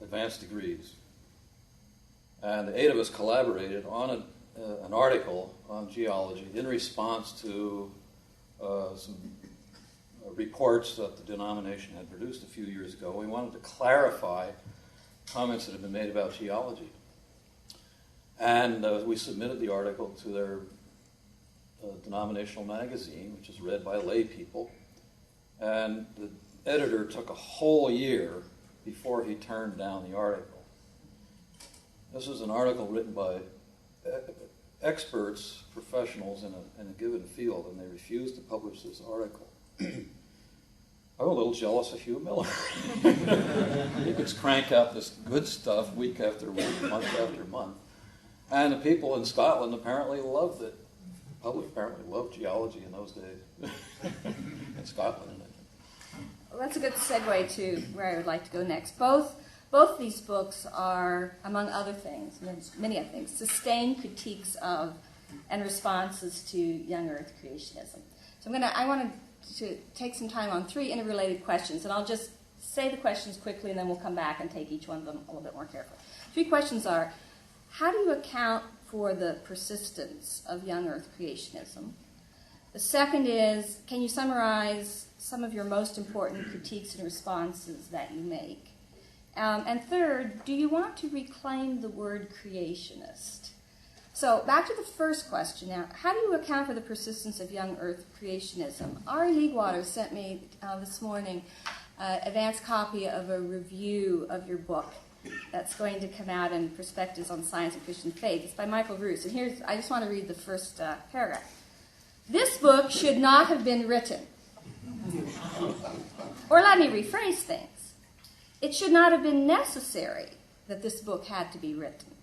advanced degrees. And the 8 of us collaborated on an article on geology in response to some reports that the denomination had produced a few years ago. We wanted to clarify comments that had been made about geology. And we submitted the article to their denominational magazine, which is read by lay people. And the editor took a whole year before he turned down the article. This was an article written by experts, professionals in a given field, and they refused to publish this article. I'm a little jealous of Hugh Miller. He could crank out this good stuff week after week, month after month. And the people in Scotland apparently loved it. The public apparently loved geology in those days. In Scotland. Well, that's a good segue to where I would like to go next. Both these books are, among other things, many other things, sustained critiques of and responses to young Earth creationism. So I wanted to take some time on 3 interrelated questions, and I'll just say the questions quickly, and then we'll come back and take each one of them a little bit more carefully. 3 questions are: how do you account for the persistence of young Earth creationism? The second is, can you summarize some of your most important critiques and responses that you make? And third, do you want to reclaim the word creationist? So back to the first question now. How do you account for the persistence of young Earth creationism? Ari Leagwater sent me this morning an advance copy of a review of your book that's going to come out in Perspectives on Science and Christian Faith. It's by Michael Roos. And I just want to read the first paragraph. This book should not have been written. Or let me rephrase things. It should not have been necessary that this book had to be written.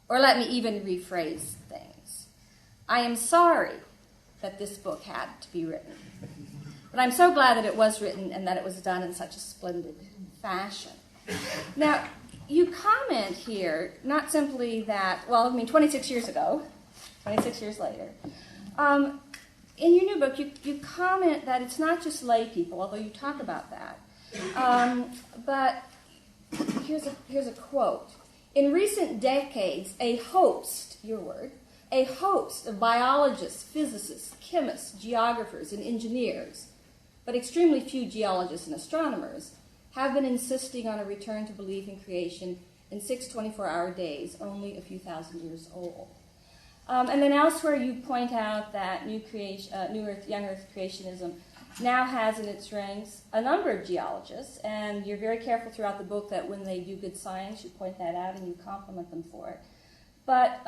Or let me even rephrase things. I am sorry that this book had to be written. But I'm so glad that it was written and that it was done in such a splendid fashion. Now, you comment here, not simply that, 26 years ago, 26 years later, in your new book, you comment that it's not just lay people, although you talk about that. But here's a quote. In recent decades, a host of biologists, physicists, chemists, geographers, and engineers, but extremely few geologists and astronomers, have been insisting on a return to belief in creation in 6 24-hour days, only a few thousand years old. And then elsewhere you point out that young Earth creationism now has in its ranks a number of geologists, and you're very careful throughout the book that when they do good science, you point that out and you compliment them for it. But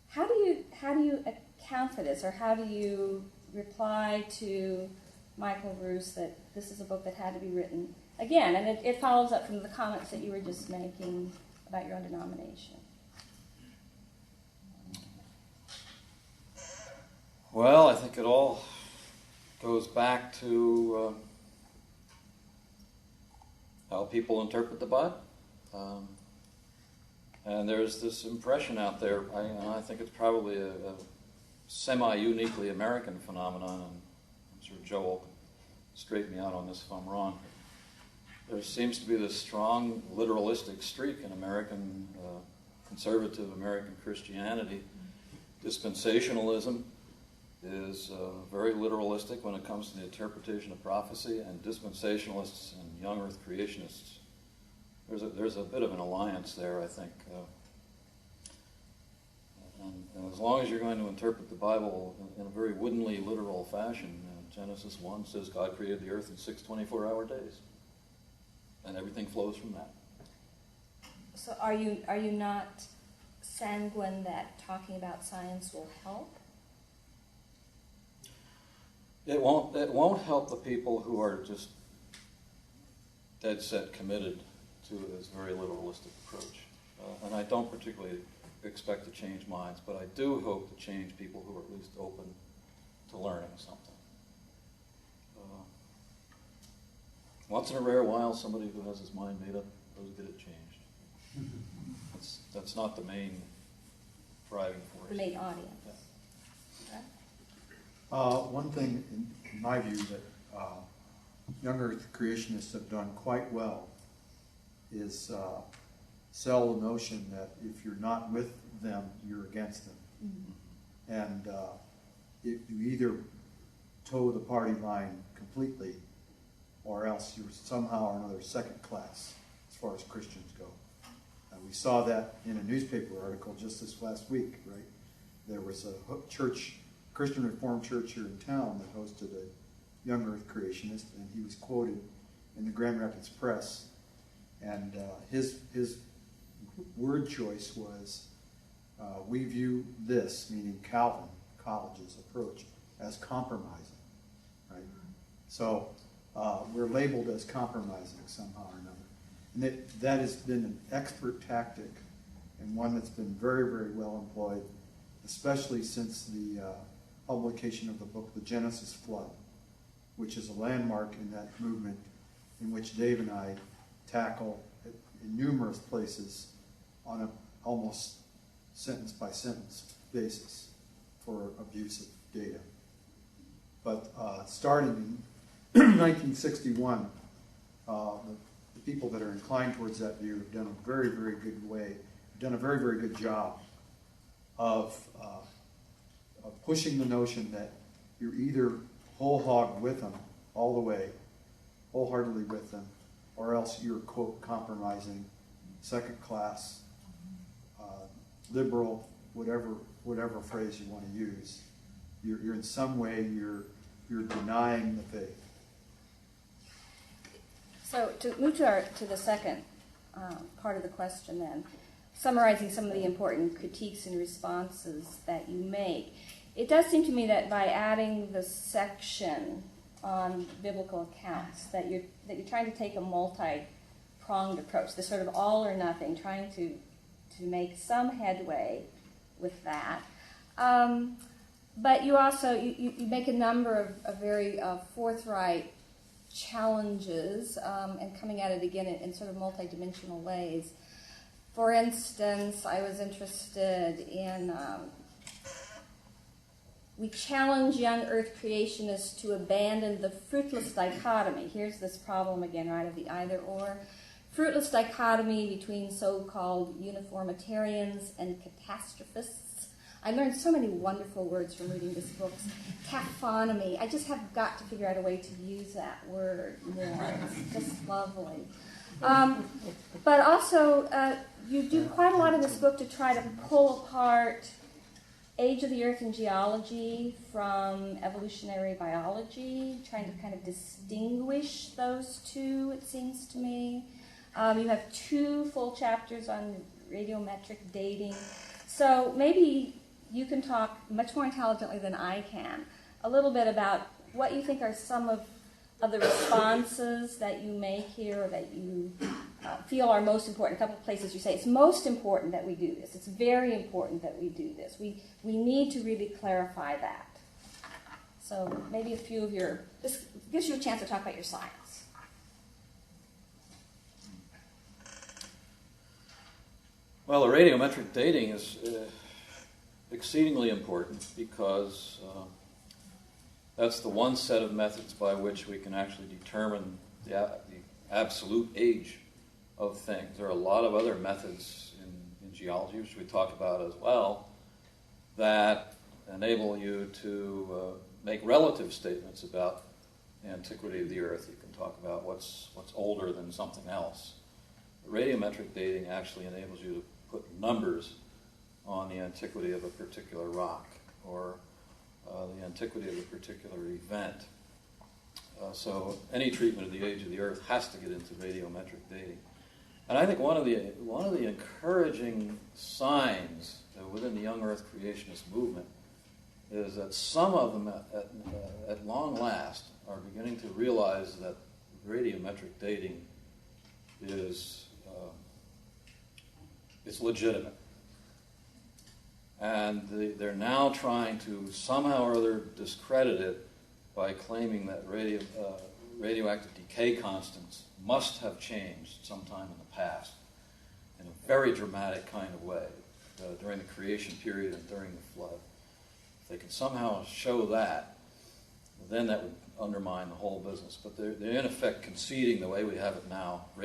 how do you account for this, or how do you reply to Michael Roos that this is a book that had to be written again? And it follows up from the comments that you were just making about your own denomination. Well, I think it all goes back to how people interpret the Bible. And there's this impression out there, I think it's probably a semi-uniquely American phenomenon, and I'm sure Joe will straighten me out on this if I'm wrong. There seems to be this strong literalistic streak in American, conservative American Christianity. Dispensationalism is very literalistic when it comes to the interpretation of prophecy, and dispensationalists and young Earth creationists, there's a bit of an alliance there, I think. And as long as you're going to interpret the Bible in a very woodenly literal fashion, Genesis 1 says God created the earth in 6 24-hour days, and everything flows from that. So are you not sanguine that talking about science will help? It won't help the people who are just dead set committed to this very literalistic approach. And I don't particularly expect to change minds, but I do hope to change people who are at least open to learning something. Once in a rare while, somebody who has his mind made up does get it changed. That's not the main driving force. The main audience. Yeah. One thing, in my view, that young Earth creationists have done quite well is sell the notion that if you're not with them, you're against them. Mm-hmm. And if you either toe the party line completely, or else you're somehow or another second class as far as Christians go. We saw that in a newspaper article just this last week, right? There was a church, Christian Reformed church here in town that hosted a young earth creationist, and he was quoted in the Grand Rapids Press, and his word choice was, we view this, meaning Calvin College's approach, as compromising, right? So we're labeled as compromising somehow or another. And that has been an expert tactic, and one that's been very, very well employed, especially since the publication of the book, The Genesis Flood, which is a landmark in that movement, in which Dave and I tackle in numerous places on an almost sentence-by-sentence basis for abuse of data. But starting in 1961, the people that are inclined towards that view have done a very, very good job of pushing the notion that you're either whole hog with them all the way, wholeheartedly with them, or else you're, quote, compromising, second class, liberal, whatever phrase you want to use. You're in some way you're denying the faith. So to move to the second part of the question then, summarizing some of the important critiques and responses that you make, it does seem to me that by adding the section on biblical accounts, that you're trying to take a multi-pronged approach, this sort of all or nothing, trying to make some headway with that. But you also you make a number of very forthright challenges and coming at it again in sort of multidimensional ways. For instance, I was interested in we challenge young earth creationists to abandon the fruitless dichotomy. Here's this problem again, right, of the either or. Fruitless dichotomy between so-called uniformitarians and catastrophists. I learned so many wonderful words from reading this book. Taphonomy. I just have got to figure out a way to use that word more. It's just lovely. But also, you do quite a lot in this book to try to pull apart age of the earth and geology from evolutionary biology, trying to kind of distinguish those two, it seems to me. You have 2 full chapters on radiometric dating. So maybe you can talk much more intelligently than I can a little bit about what you think are some of the responses that you make here, or that you feel are most important. A couple of places you say it's most important that we do this. It's very important that we do this. We need to really clarify that. So maybe a few of this gives you a chance to talk about your science. Well, the radiometric dating is exceedingly important because that's the one set of methods by which we can actually determine the absolute age of things. There are a lot of other methods in geology, which we talk about as well, that enable you to make relative statements about the antiquity of the Earth. You can talk about what's older than something else. Radiometric dating actually enables you to put numbers on the antiquity of a particular rock or the antiquity of a particular event. So any treatment of the age of the Earth has to get into radiometric dating. And I think one of the encouraging signs within the young Earth creationist movement is that some of them, at long last, are beginning to realize that radiometric dating is legitimate. And they're now trying to somehow or other discredit it by claiming that radioactive decay constants must have changed sometime in the past in a very dramatic kind of way during the creation period and during the flood. If they can somehow show that, then that would undermine the whole business. But they're in effect conceding the way we have it now.